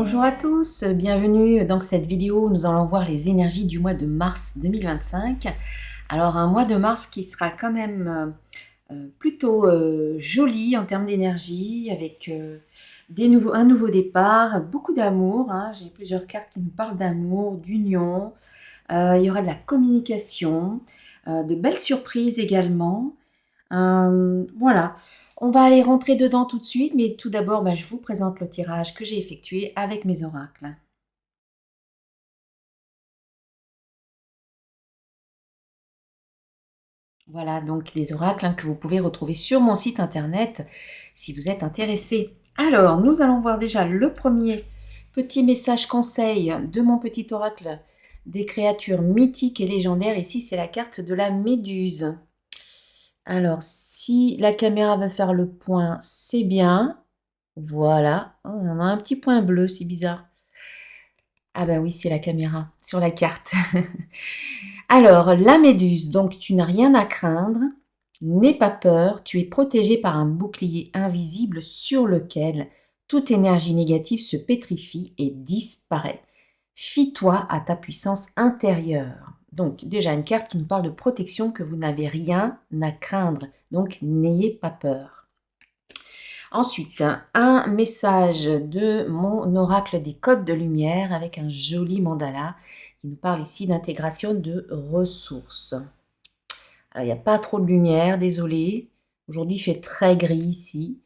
Bonjour à tous, bienvenue dans cette vidéo où nous allons voir les énergies du mois de mars 2025. Alors un mois de mars qui sera quand même plutôt joli en termes d'énergie, avec un nouveau départ, beaucoup d'amour, hein. J'ai plusieurs cartes qui nous parlent d'amour, d'union, il y aura de la communication, de belles surprises également. Voilà, on va aller rentrer dedans tout de suite, mais tout d'abord, je vous présente le tirage que j'ai effectué avec mes oracles. Voilà, donc les oracles que vous pouvez retrouver sur mon site internet si vous êtes intéressé. Alors, nous allons voir déjà le premier petit message conseil de mon petit oracle des créatures mythiques et légendaires. Ici, c'est la carte de la méduse. Alors, si la caméra va faire le point, c'est bien. Voilà, oh, on a un petit point bleu, c'est bizarre. Ah bah oui, c'est la caméra sur la carte. Alors, la méduse, donc tu n'as rien à craindre, n'aie pas peur, tu es protégé par un bouclier invisible sur lequel toute énergie négative se pétrifie et disparaît. Fie-toi à ta puissance intérieure. Donc déjà une carte qui nous parle de protection, que vous n'avez rien à craindre, donc n'ayez pas peur. Ensuite, un message de mon oracle des codes de lumière avec un joli mandala qui nous parle ici d'intégration de ressources. Alors, il n'y a pas trop de lumière, désolé. Aujourd'hui, il fait très gris ici.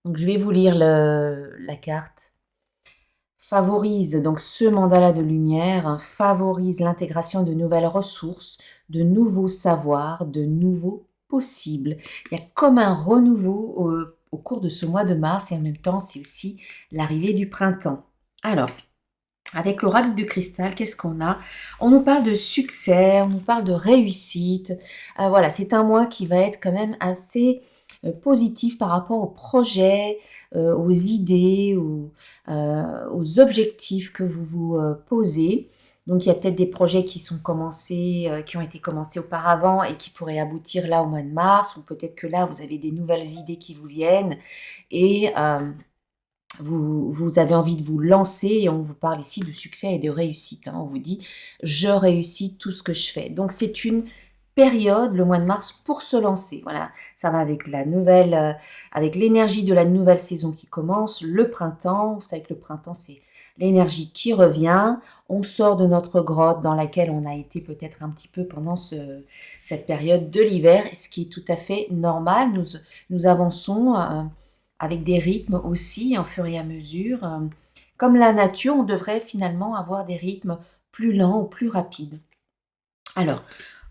Donc, je vais vous lire la carte. Favorise, donc ce mandala de lumière, hein, favorise l'intégration de nouvelles ressources, de nouveaux savoirs, de nouveaux possibles. Il y a comme un renouveau au cours de ce mois de mars et en même temps, c'est aussi l'arrivée du printemps. Alors, avec l'oracle du cristal, qu'est-ce qu'on a? On nous parle de succès, on nous parle de réussite. Voilà, c'est un mois qui va être quand même assez positif par rapport aux projets, aux idées, aux objectifs que vous vous posez. Donc il y a peut-être des projets qui sont commencés, qui ont été commencés auparavant et qui pourraient aboutir là au mois de mars, ou peut-être que là vous avez des nouvelles idées qui vous viennent et vous avez envie de vous lancer, et on vous parle ici de succès et de réussite, hein. On vous dit « je réussis tout ce que je fais ». Donc c'est une période, le mois de mars, pour se lancer. Voilà, ça va avec la nouvelle, avec l'énergie de la nouvelle saison qui commence, le printemps. Vous savez que le printemps, c'est l'énergie qui revient. On sort de notre grotte dans laquelle on a été peut-être un petit peu pendant cette période de l'hiver, ce qui est tout à fait normal. Nous avançons avec des rythmes aussi, en fur et à mesure. Comme la nature, on devrait finalement avoir des rythmes plus lents ou plus rapides. Alors,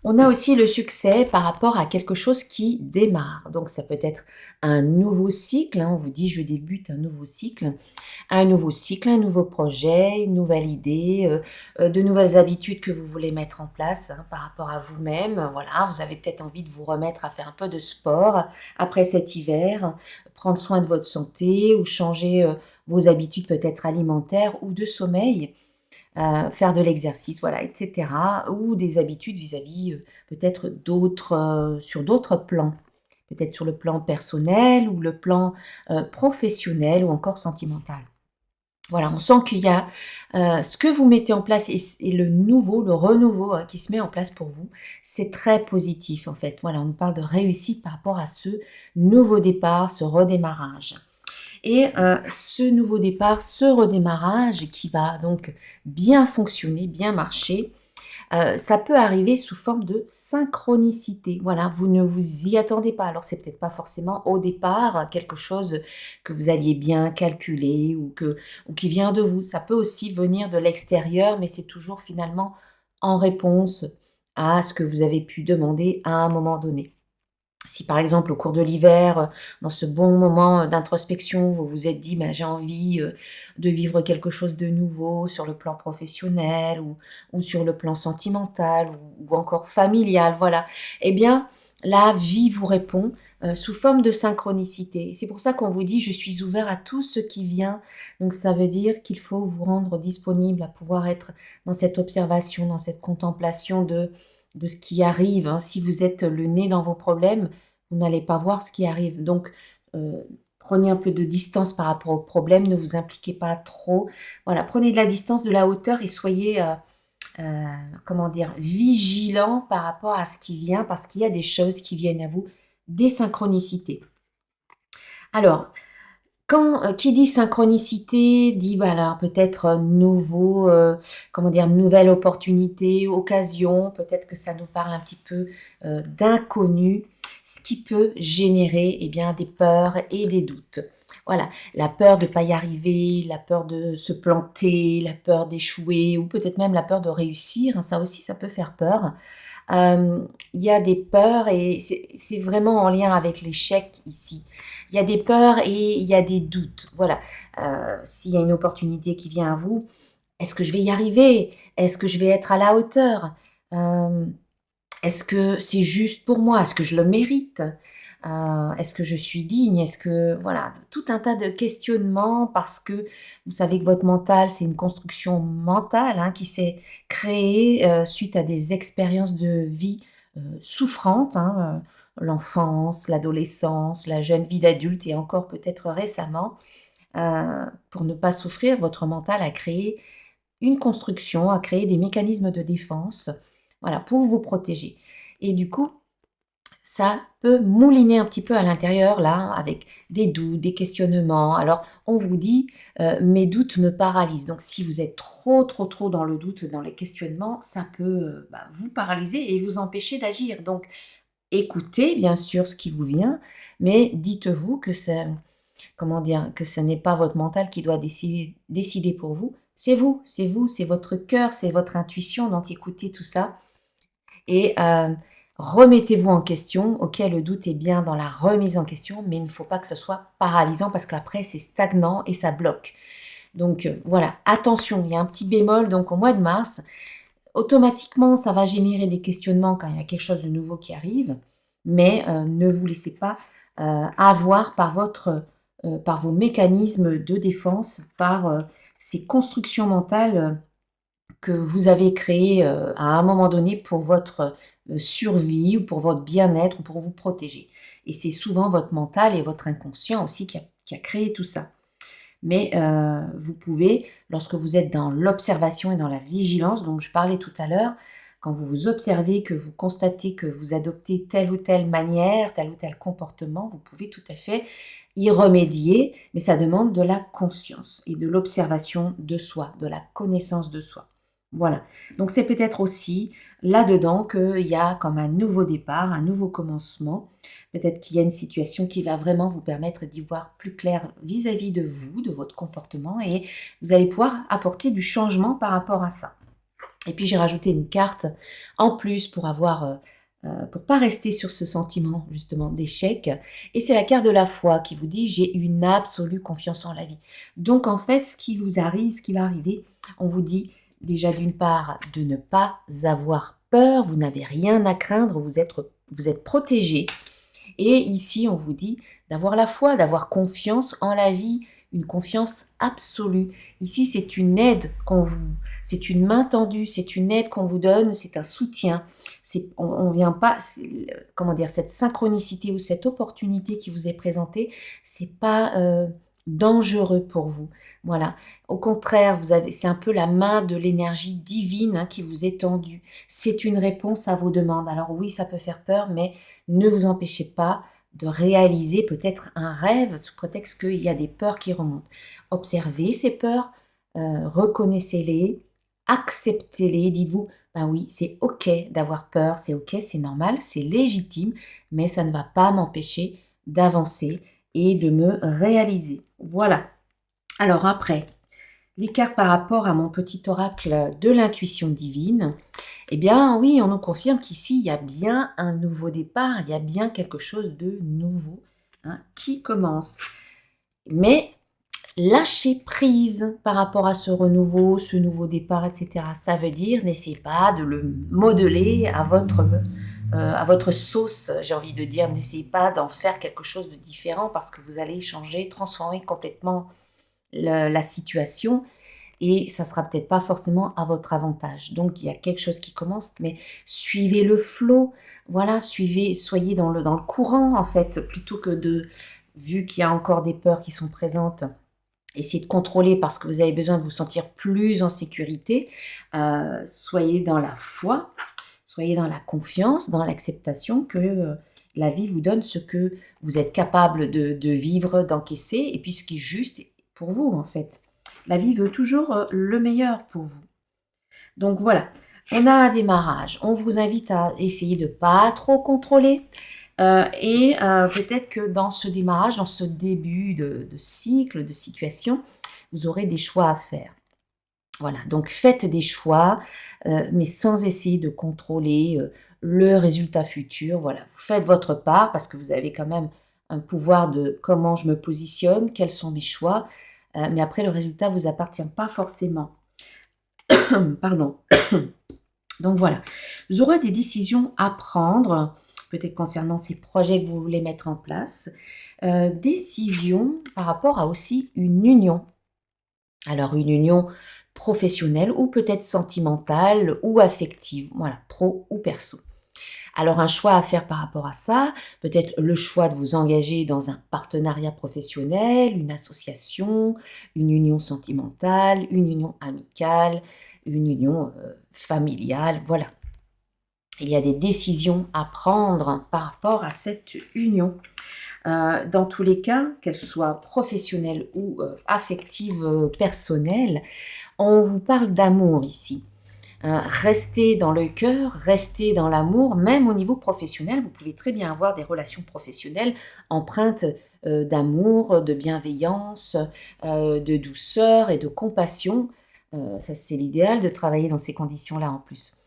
on a aussi le succès par rapport à quelque chose qui démarre. Donc, ça peut être un nouveau cycle, hein. On vous dit, je débute un nouveau cycle, un nouveau projet, une nouvelle idée, de nouvelles habitudes que vous voulez mettre en place, hein, par rapport à vous-même. Voilà, vous avez peut-être envie de vous remettre à faire un peu de sport après cet hiver, prendre soin de votre santé ou changer vos habitudes peut-être alimentaires ou de sommeil. Faire de l'exercice, voilà, etc. Ou des habitudes vis-à-vis peut-être d'autres, sur d'autres plans. Peut-être sur le plan personnel ou le plan professionnel ou encore sentimental. Voilà, on sent qu'il y a ce que vous mettez en place et le nouveau, le renouveau, hein, qui se met en place pour vous, c'est très positif en fait. Voilà, on nous parle de réussite par rapport à ce nouveau départ, ce redémarrage. Et ce nouveau départ, ce redémarrage qui va donc bien fonctionner, bien marcher, ça peut arriver sous forme de synchronicité. Voilà, vous ne vous y attendez pas. Alors, c'est peut-être pas forcément au départ quelque chose que vous alliez bien calculer ou qui vient de vous. Ça peut aussi venir de l'extérieur, mais c'est toujours finalement en réponse à ce que vous avez pu demander à un moment donné. Si par exemple au cours de l'hiver, dans ce bon moment d'introspection, vous vous êtes dit: J'ai envie de vivre quelque chose de nouveau sur le plan professionnel ou sur le plan sentimental ou encore familial», voilà. Eh bien, la vie vous répond sous forme de synchronicité. C'est pour ça qu'on vous dit: «Je suis ouvert à tout ce qui vient». Donc ça veut dire qu'il faut vous rendre disponible à pouvoir être dans cette observation, dans cette contemplation de ce qui arrive, hein. Si vous êtes le nez dans vos problèmes, vous n'allez pas voir ce qui arrive. Donc, heu, Prenez un peu de distance par rapport au problème, ne vous impliquez pas trop. Voilà, prenez de la distance, de la hauteur et soyez, comment dire, vigilant par rapport à ce qui vient, parce qu'il y a des choses qui viennent à vous, des synchronicités. Alors, quand qui dit synchronicité dit voilà peut-être nouveau, comment dire, nouvelle opportunité, occasion, peut-être que ça nous parle un petit peu d'inconnu, ce qui peut générer eh bien des peurs et des doutes. Voilà, la peur de ne pas y arriver, la peur de se planter, la peur d'échouer ou peut-être même la peur de réussir, hein, ça aussi ça peut faire peur. Il y a des peurs et c'est vraiment en lien avec l'échec ici. Il y a des peurs et il y a des doutes. Voilà. S'il y a une opportunité qui vient à vous, est-ce que je vais y arriver? Est-ce que je vais être à la hauteur? Euh, Est-ce que c'est juste pour moi? Est-ce que je le mérite? Est-ce que je suis digne? Est-ce que voilà, tout un tas de questionnements parce que vous savez que votre mental, c'est une construction mentale hein, qui s'est créée suite à des expériences de vie souffrantes, hein, l'enfance, l'adolescence, la jeune vie d'adulte et encore peut-être récemment. Pour ne pas souffrir, votre mental a créé une construction, a créé des mécanismes de défense, voilà, pour vous protéger. Et du coup, ça peut mouliner un petit peu à l'intérieur, là, avec des doutes, des questionnements. Alors, on vous dit, mes doutes me paralysent. Donc, si vous êtes trop dans le doute, dans les questionnements, ça peut vous paralyser et vous empêcher d'agir. Donc, écoutez, bien sûr, ce qui vous vient, mais dites-vous que c'est, comment dire, que ce n'est pas votre mental qui doit décider pour vous. C'est vous, c'est votre cœur, c'est votre intuition. Donc, écoutez tout ça et remettez-vous en question. Ok, le doute est bien dans la remise en question, mais il ne faut pas que ce soit paralysant parce qu'après c'est stagnant et ça bloque. Donc voilà, attention, il y a un petit bémol. Donc au mois de mars, automatiquement ça va générer des questionnements quand il y a quelque chose de nouveau qui arrive, mais ne vous laissez pas avoir par vos mécanismes de défense, par ces constructions mentales que vous avez créées à un moment donné pour votre survie ou pour votre bien-être ou pour vous protéger. Et c'est souvent votre mental et votre inconscient aussi qui a créé tout ça. Mais vous pouvez, lorsque vous êtes dans l'observation et dans la vigilance, dont je parlais tout à l'heure, quand vous vous observez, que vous constatez que vous adoptez telle ou telle manière, tel ou tel comportement, vous pouvez tout à fait y remédier, mais ça demande de la conscience et de l'observation de soi, de la connaissance de soi. Voilà. Donc c'est peut-être aussi là-dedans qu'il y a comme un nouveau départ, un nouveau commencement. Peut-être qu'il y a une situation qui va vraiment vous permettre d'y voir plus clair vis-à-vis de vous, de votre comportement, et vous allez pouvoir apporter du changement par rapport à ça. Et puis j'ai rajouté une carte en plus pour avoir, pour pas rester sur ce sentiment justement d'échec. Et c'est la carte de la foi qui vous dit j'ai une absolue confiance en la vie. Donc en fait, ce qui vous arrive, ce qui va arriver, on vous dit déjà d'une part de ne pas avoir peur, vous n'avez rien à craindre, vous êtes protégé. Et ici, on vous dit d'avoir la foi, d'avoir confiance en la vie, une confiance absolue. Ici, c'est une aide c'est une main tendue, c'est une aide qu'on vous donne, c'est un soutien. On vient pas, comment dire, cette synchronicité ou cette opportunité qui vous est présentée, c'est pas dangereux pour vous. Voilà. Au contraire, c'est un peu la main de l'énergie divine hein, qui vous est tendue. C'est une réponse à vos demandes. Alors oui, ça peut faire peur, mais ne vous empêchez pas de réaliser peut-être un rêve sous prétexte qu'il y a des peurs qui remontent. Observez ces peurs, reconnaissez-les, acceptez-les, dites-vous, ben oui, c'est ok d'avoir peur, c'est ok, c'est normal, c'est légitime, mais ça ne va pas m'empêcher d'avancer et de me réaliser. Voilà. Alors après, l'écart par rapport à mon petit oracle de l'intuition divine, eh bien oui, on nous confirme qu'ici, il y a bien un nouveau départ, il y a bien quelque chose de nouveau hein, qui commence. Mais lâcher prise par rapport à ce renouveau, ce nouveau départ, etc. Ça veut dire, n'essayez pas de le modeler à votre sauce, j'ai envie de dire. N'essayez pas d'en faire quelque chose de différent parce que vous allez changer, transformer complètement la situation et ça sera peut-être pas forcément à votre avantage. Donc il y a quelque chose qui commence, mais suivez le flot, voilà, soyez dans le courant en fait, plutôt que vu qu'il y a encore des peurs qui sont présentes, essayez de contrôler parce que vous avez besoin de vous sentir plus en sécurité. Soyez dans la foi, soyez dans la confiance, dans l'acceptation que la vie vous donne ce que vous êtes capable de vivre, d'encaisser, et puis ce qui est juste pour vous, en fait. La vie veut toujours le meilleur pour vous. Donc voilà, on a un démarrage. On vous invite à essayer de ne pas trop contrôler. Et peut-être que dans ce démarrage, dans ce début de cycle, de situation, vous aurez des choix à faire. Voilà, donc faites des choix, mais sans essayer de contrôler le résultat futur. Voilà, vous faites votre part parce que vous avez quand même un pouvoir de comment je me positionne, quels sont mes choix, mais après le résultat ne vous appartient pas forcément. Pardon. Donc voilà, vous aurez des décisions à prendre, peut-être concernant ces projets que vous voulez mettre en place. Décisions par rapport à aussi une union. Alors une union professionnelle ou peut-être sentimentale ou affective, voilà, pro ou perso. Alors un choix à faire par rapport à ça, peut-être le choix de vous engager dans un partenariat professionnel, une association, une union sentimentale, une union amicale, une union familiale, voilà. Il y a des décisions à prendre par rapport à cette union. Dans tous les cas, qu'elle soit professionnelle ou affective, personnelle, on vous parle d'amour ici. Restez dans le cœur, restez dans l'amour, même au niveau professionnel. Vous pouvez très bien avoir des relations professionnelles empreintes d'amour, de bienveillance, de douceur et de compassion. Ça, c'est l'idéal de travailler dans ces conditions-là en plus.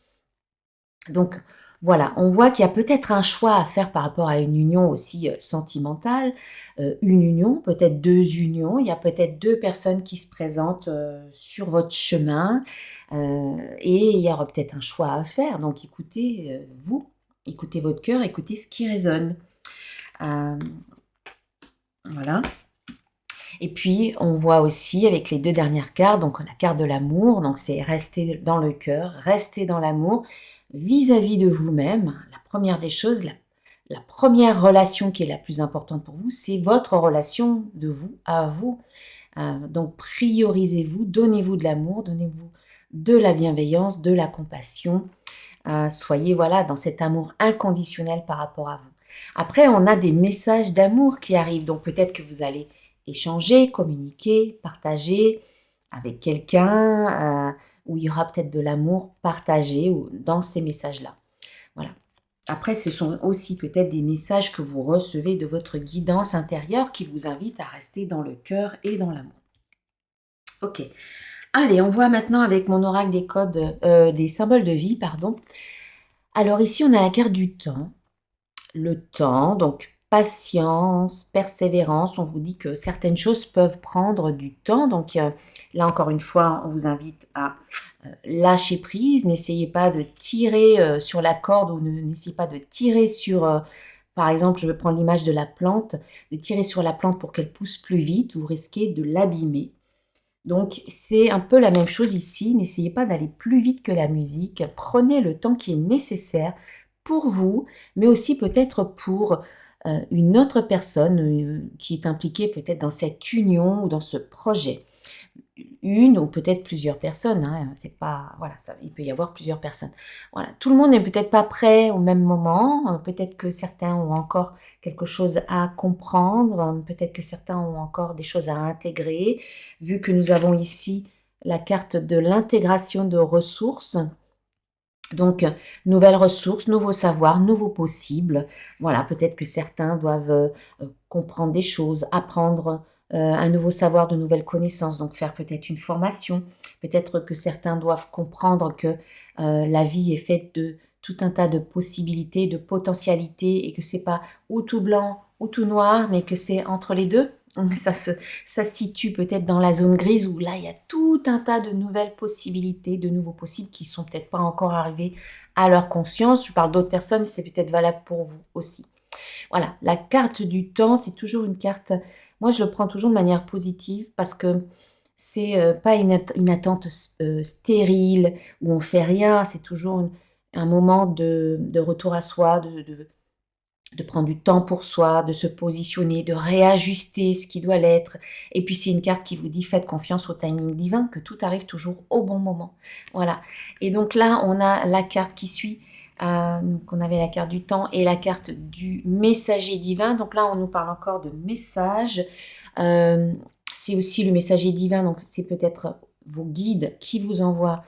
Donc voilà, on voit qu'il y a peut-être un choix à faire par rapport à une union aussi sentimentale, une union, peut-être 2 unions, il y a peut-être 2 personnes qui se présentent sur votre chemin, et il y aura peut-être un choix à faire. Donc écoutez vous, écoutez votre cœur, écoutez ce qui résonne. Voilà. Et puis on voit aussi avec les 2 dernières cartes, donc la carte de l'amour, donc c'est rester dans le cœur, rester dans l'amour, vis-à-vis de vous-même. La première des choses, la première relation qui est la plus importante pour vous, c'est votre relation de vous à vous. Donc priorisez-vous, donnez-vous de l'amour, donnez-vous de la bienveillance, de la compassion. Soyez voilà dans cet amour inconditionnel par rapport à vous. Après, on a des messages d'amour qui arrivent, donc peut-être que vous allez échanger, communiquer, partager avec quelqu'un, où il y aura peut-être de l'amour partagé dans ces messages-là. Voilà. Après, ce sont aussi peut-être des messages que vous recevez de votre guidance intérieure qui vous invite à rester dans le cœur et dans l'amour. Ok. Allez, on voit maintenant avec mon oracle des codes, des symboles de vie, pardon. Alors ici, on a la carte du temps. Le temps, donc patience, persévérance. On vous dit que certaines choses peuvent prendre du temps. Donc là, encore une fois, on vous invite à lâcher prise. N'essayez pas de tirer sur la corde ou n'essayez pas de tirer sur... par exemple, je vais prendre l'image de la plante, de tirer sur la plante pour qu'elle pousse plus vite. Vous risquez de l'abîmer. Donc, c'est un peu la même chose ici. N'essayez pas d'aller plus vite que la musique. Prenez le temps qui est nécessaire pour vous, mais aussi peut-être pour une autre personne qui est impliquée peut-être dans cette union ou dans ce projet. Une ou peut-être plusieurs personnes, hein, c'est pas, voilà, il peut y avoir plusieurs personnes. Voilà, tout le monde n'est peut-être pas prêt au même moment, peut-être que certains ont encore quelque chose à comprendre, peut-être que certains ont encore des choses à intégrer, vu que nous avons ici la carte de l'intégration de ressources. Donc, nouvelles ressources, nouveaux savoirs, nouveaux possibles. Voilà, peut-être que certains doivent comprendre des choses, apprendre un nouveau savoir, de nouvelles connaissances, donc faire peut-être une formation. Peut-être que certains doivent comprendre que la vie est faite de tout un tas de possibilités, de potentialités, et que c'est pas ou tout blanc ou tout noir, mais que c'est entre les deux. Ça se situe peut-être dans la zone grise où là, il y a tout un tas de nouvelles possibilités, de nouveaux possibles qui sont peut-être pas encore arrivés à leur conscience. Je parle d'autres personnes, mais c'est peut-être valable pour vous aussi. Voilà, la carte du temps, c'est toujours une carte... Moi, je le prends toujours de manière positive parce que c'est pas une attente stérile où on fait rien. C'est toujours un moment de retour à soi, de prendre du temps pour soi, de se positionner, de réajuster ce qui doit l'être. Et puis c'est une carte qui vous dit faites confiance au timing divin, que tout arrive toujours au bon moment. Voilà. Et donc là, on a la carte qui suit. Donc on avait la carte du temps et la carte du messager divin. Donc là, on nous parle encore de message. C'est aussi le messager divin, donc c'est peut-être vos guides qui vous envoient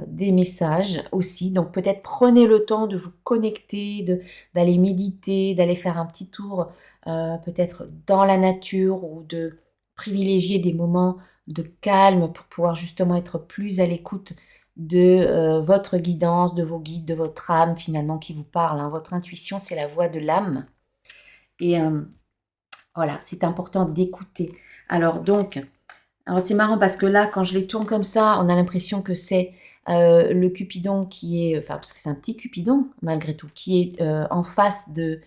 des messages aussi. Donc peut-être prenez le temps de vous connecter, d'aller méditer, d'aller faire un petit tour peut-être dans la nature ou de privilégier des moments de calme pour pouvoir justement être plus à l'écoute de votre guidance, de vos guides, de votre âme finalement qui vous parle. Hein. Votre intuition, c'est la voix de l'âme. Et voilà, c'est important d'écouter. Alors donc, c'est marrant parce que là, quand je les tourne comme ça, on a l'impression que c'est le Cupidon qui est, enfin parce que c'est un petit Cupidon malgré tout, qui est en face de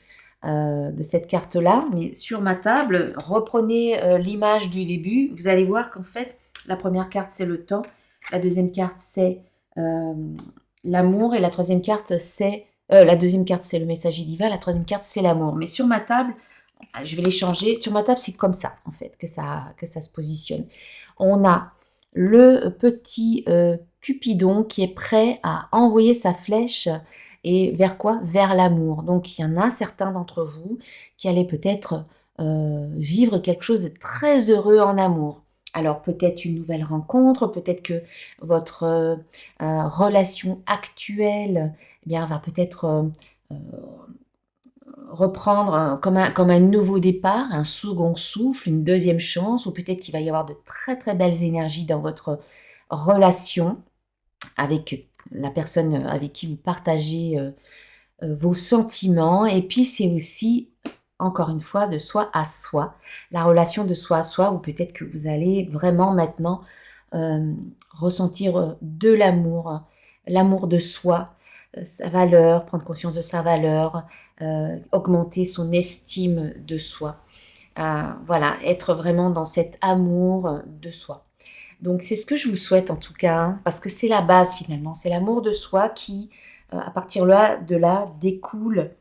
cette carte-là. Mais sur ma table, reprenez l'image du début, vous allez voir qu'en fait, la première carte c'est le temps, la deuxième carte c'est l'amour et la troisième carte c'est la deuxième carte c'est le messager divin, la troisième carte c'est l'amour. Mais sur ma table, je vais les changer. Sur ma table, c'est comme ça, en fait, que ça se positionne. On a le petit Cupidon qui est prêt à envoyer sa flèche. Et vers quoi? Vers l'amour. Donc, il y en a certains d'entre vous qui allaient peut-être vivre quelque chose de très heureux en amour. Alors, peut-être une nouvelle rencontre, peut-être que votre relation actuelle eh bien, va peut-être reprendre comme un nouveau départ, un second souffle, une deuxième chance, ou peut-être qu'il va y avoir de très très belles énergies dans votre relation avec la personne avec qui vous partagez vos sentiments. Et puis c'est aussi, encore une fois, de soi à soi, la relation de soi à soi, où peut-être que vous allez vraiment maintenant ressentir de l'amour, l'amour de soi, sa valeur, prendre conscience de sa valeur, augmenter son estime de soi. Voilà, être vraiment dans cet amour de soi. Donc c'est ce que je vous souhaite en tout cas, hein, parce que c'est la base finalement, c'est l'amour de soi qui, à partir de là, découle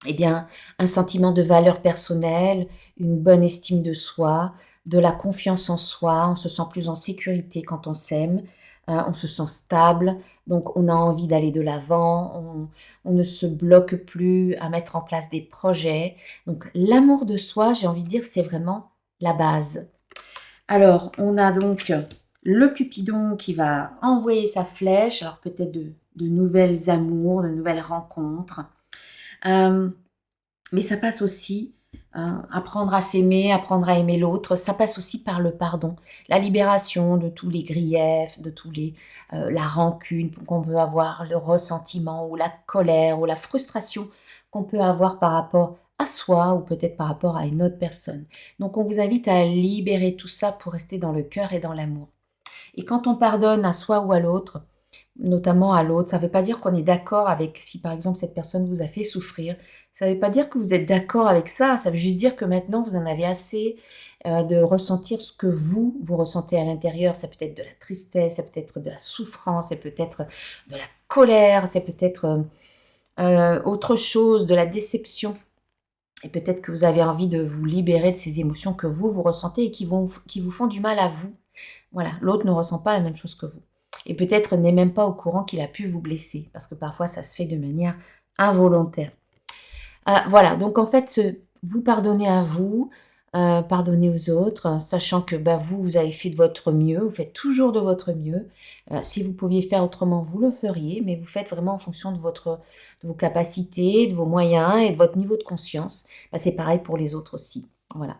eh bien, un sentiment de valeur personnelle, une bonne estime de soi, de la confiance en soi, on se sent plus en sécurité quand on s'aime, on se sent stable, donc on a envie d'aller de l'avant, on ne se bloque plus à mettre en place des projets. Donc l'amour de soi, j'ai envie de dire, c'est vraiment la base. Alors, on a donc le Cupidon qui va envoyer sa flèche, alors peut-être de nouvelles amours, de nouvelles rencontres. Mais ça passe aussi, apprendre à s'aimer, apprendre à aimer l'autre, ça passe aussi par le pardon, la libération de tous les griefs, de tous les, la rancune qu'on peut avoir, le ressentiment ou la colère ou la frustration qu'on peut avoir par rapport à soi ou peut-être par rapport à une autre personne. Donc on vous invite à libérer tout ça pour rester dans le cœur et dans l'amour. Et quand on pardonne à soi ou à l'autre, notamment à l'autre, ça ne veut pas dire qu'on est d'accord avec si par exemple cette personne vous a fait souffrir. Ça ne veut pas dire que vous êtes d'accord avec ça, ça veut juste dire que maintenant vous en avez assez de ressentir ce que vous ressentez à l'intérieur. Ça peut être de la tristesse, ça peut être de la souffrance, ça peut être de la colère, ça peut être autre chose, de la déception. Et peut-être que vous avez envie de vous libérer de ces émotions que vous ressentez et qui vous font du mal à vous. Voilà, l'autre ne ressent pas la même chose que vous. Et peut-être n'est même pas au courant qu'il a pu vous blesser, parce que parfois ça se fait de manière involontaire. Voilà, donc en fait, vous pardonnez à vous, pardonnez aux autres, sachant que vous avez fait de votre mieux, vous faites toujours de votre mieux. Si vous pouviez faire autrement, vous le feriez, mais vous faites vraiment en fonction de vos capacités, de vos moyens et de votre niveau de conscience. C'est pareil pour les autres aussi. Voilà.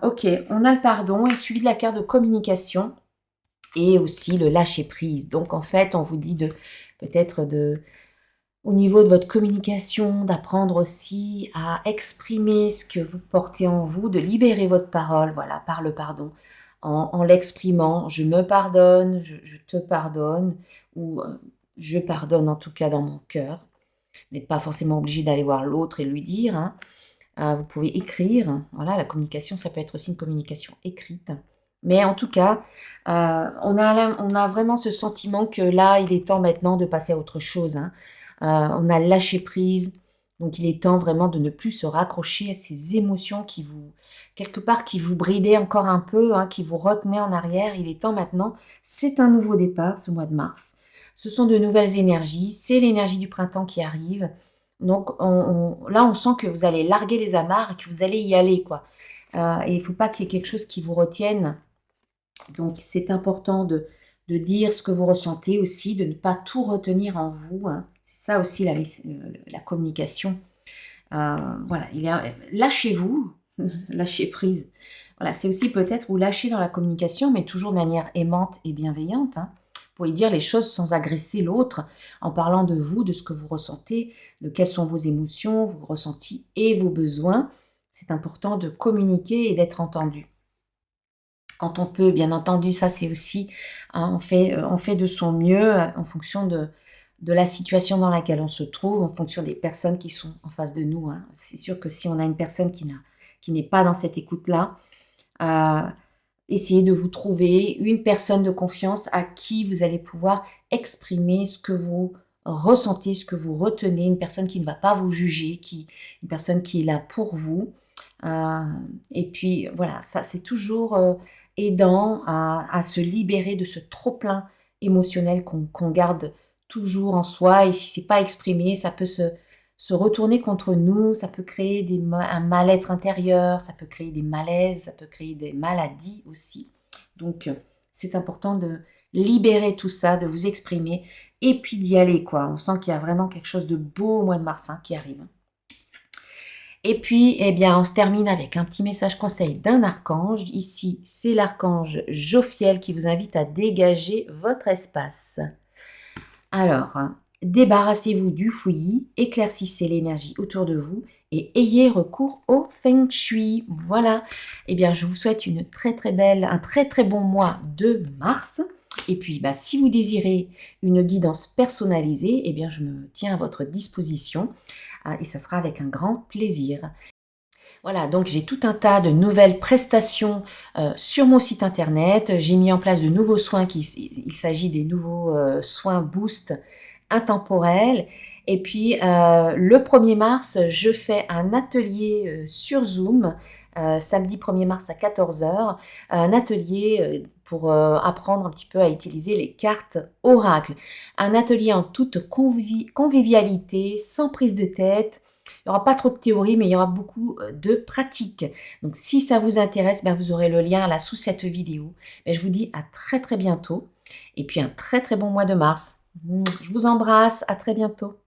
Ok, on a le pardon et suivi de la carte de communication et aussi le lâcher prise. Donc en fait, on vous dit peut-être au niveau de votre communication, d'apprendre aussi à exprimer ce que vous portez en vous, de libérer votre parole, voilà, par le pardon, en l'exprimant. Je me pardonne, je te pardonne, ou je pardonne en tout cas dans mon cœur. Vous n'êtes pas forcément obligé d'aller voir l'autre et lui dire, hein. Vous pouvez écrire, voilà, la communication, ça peut être aussi une communication écrite. Mais en tout cas, on a vraiment ce sentiment que là, il est temps maintenant de passer à autre chose, hein. On a lâché prise, Donc il est temps vraiment de ne plus se raccrocher à ces émotions qui vous, quelque part, qui vous bridaient encore un peu, hein, qui vous retenaient en arrière. Il est temps maintenant, c'est un nouveau départ ce mois de mars. Ce sont de nouvelles énergies, c'est l'énergie du printemps qui arrive. Donc là, on sent que vous allez larguer les amarres et que vous allez y aller, quoi. Et il ne faut pas qu'il y ait quelque chose qui vous retienne. Donc c'est important de dire ce que vous ressentez aussi, de ne pas tout retenir en vous, hein. C'est ça aussi la communication. Voilà, lâchez-vous, lâchez prise. Voilà, c'est aussi peut-être vous lâcher dans la communication, mais toujours de manière aimante et bienveillante, hein. Vous pouvez dire les choses sans agresser l'autre, en parlant de vous, de ce que vous ressentez, de quelles sont vos émotions, vos ressentis et vos besoins. C'est important de communiquer et d'être entendu. Quand on peut, bien entendu, ça c'est aussi, hein, on fait de son mieux en fonction de la situation dans laquelle on se trouve, en fonction des personnes qui sont en face de nous, hein. C'est sûr que si on a une personne qui n'est pas dans cette écoute-là, essayez de vous trouver une personne de confiance à qui vous allez pouvoir exprimer ce que vous ressentez, ce que vous retenez, une personne qui ne va pas vous juger, une personne qui est là pour vous. Et puis voilà, ça c'est toujours aidant à se libérer de ce trop-plein émotionnel qu'on garde toujours en soi. Et si c'est pas exprimé, ça peut se retourner contre nous, ça peut créer un mal-être intérieur, ça peut créer des malaises, ça peut créer des maladies aussi. Donc c'est important de libérer tout ça, de vous exprimer et puis d'y aller, quoi. On sent qu'il y a vraiment quelque chose de beau au mois de mars, hein, qui arrive. Et puis, eh bien, on se termine avec un petit message conseil d'un archange. Ici, c'est l'archange Jophiel qui vous invite à dégager votre espace. Alors, débarrassez-vous du fouillis, éclaircissez l'énergie autour de vous et ayez recours au Feng Shui. Voilà. Eh bien, je vous souhaite un très très bon mois de mars. Et puis, si vous désirez une guidance personnalisée, eh bien, je me tiens à votre disposition. Et ça sera avec un grand plaisir. Voilà, donc j'ai tout un tas de nouvelles prestations sur mon site internet. J'ai mis en place de nouveaux soins, il s'agit des nouveaux soins Boost intemporels. Et puis le 1er mars, je fais un atelier sur Zoom, samedi 1er mars à 14 h, un atelier pour apprendre un petit peu à utiliser les cartes Oracle. Un atelier en toute convivialité, sans prise de tête. Il n'y aura pas trop de théorie, mais il y aura beaucoup de pratique. Donc, si ça vous intéresse, vous aurez le lien là sous cette vidéo. Mais je vous dis à très très bientôt. Et puis, un très très bon mois de mars. Je vous embrasse. À très bientôt.